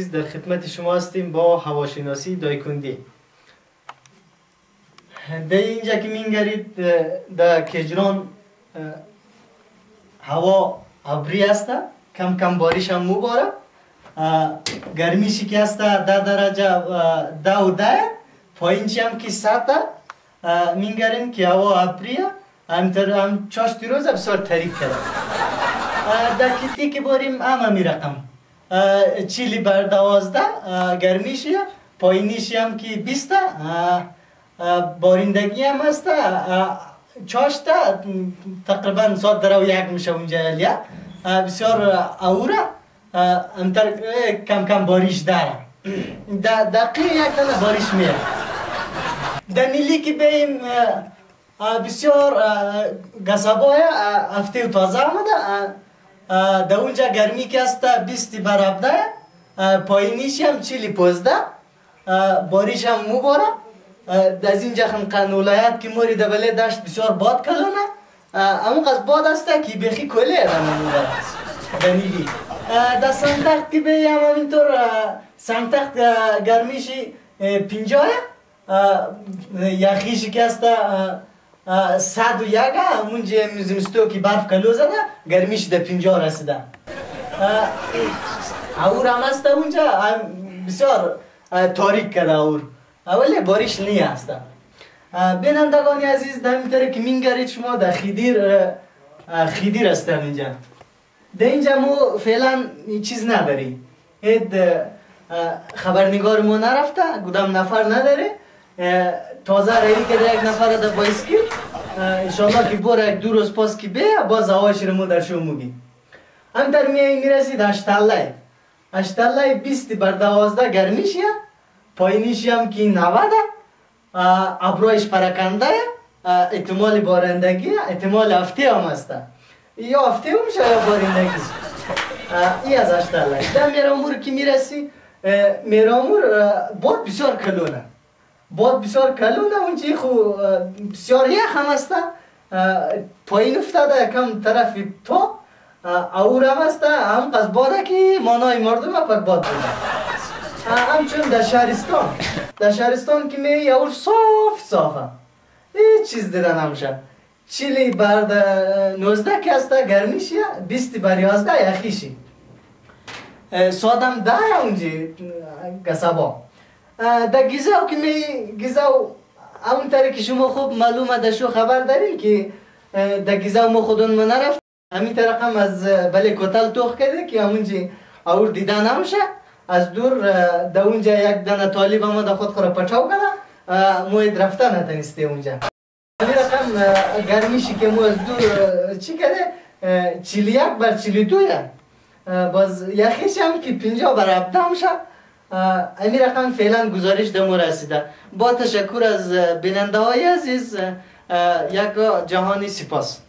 عزیز در خدمت شما هستیم با هواشناسی دایکندی. در اینجا که می‌گرید در کجران هوا ابری است، کم کم بارش هم میباره، گرمیشی که است 10 درجه 10 پایینچی هم که 100 می‌گرین که هوا ابریه هم چاشتی روز بسیار تاریک کرده. در کتی که باریم همه می رقم 40 بر 12 گرمیشی، پایینیشی هم که 20 بارندگی هم هست، چاشته تقریبا 100 درو یک میشه اونجا الیا بسیار اوره، کم کم باریش داره، دقیق یک دانه باریش میره. در نیلی که بیم بسیار گسابای هفته و تازه آمده، در اونجا گرمی که است 20 بر 17، پایینیش هم 40 15، باریش هم مباره. در اینجا خنقن ولایت که موری دبله داشت بسیار باد کلونه، اما قصد باد است که بخی کلی ادام مباره در نیلی. در سنتخت که بیم همینطور سنتخت گرمیشی 50، یخیشی که است 101، اونجا زمستو که برف کلو زده گرمیش در 50 رسیده. اور هم است اونجا بسیار تاریک کرده اور، اولی باریش نی است. بینندگانی عزیز در این طرح که می‌گرید شما در خیدیر هستم اینجا. در اینجا مو فعلا چیز نداری، خبرنگار ما نرفته، کدام نفر نداره، تازه رایی که یک نفر در بایسکی انشالله که بور یک 2 روز پاس که بیا باز هوایش رو ما در شما میگیم. هم در میرسید اشتالله 20 بر 12 گرمیشیه، پایینیشی هم که 90، ابرویش پرکنده، احتمال بارندگی، احتمال هفته هم هسته، یا هفته هم میشه یا بارندگی. این از اشتالله. در میرامور که میرسی، میرامور باد بسیار کلونه، باد بسیار کلونه، اونجا خو بسیار یخ هم هسته، پایین افتاده کم طرف تو اور هم هسته، هم قصد باده که مانای مردم پر باد بوده. همچون در شهرستان که میگه اور صافه، هیچ چیز دیده نمیشه. 40 بر 19 که هسته گرمیشیه، 20 بر 11 یخیشی، سادم 10 اونجا گسابا. در گیزاو که گیزاو همون طریق که شما خوب معلومه در شو خبر دارین که در گیزاو ما خودون ما نرفت، همین طریق هم از بله کتل توخ کرده که همونجا اور دیده نمیشه. از دور در اونجا یک دانه طالب ما در خود خورا پچاو کنه، موید رفته نتنسته اونجا. همین رقم گرمیشی که مو از دور چی کرده 41 بر 42 باز یخیش هم که 50 بر 17 میشه. همین رقم فعلا گزارش دمو رسیده. با تشکر از بیننده های عزیز، یک جهانی سپاس.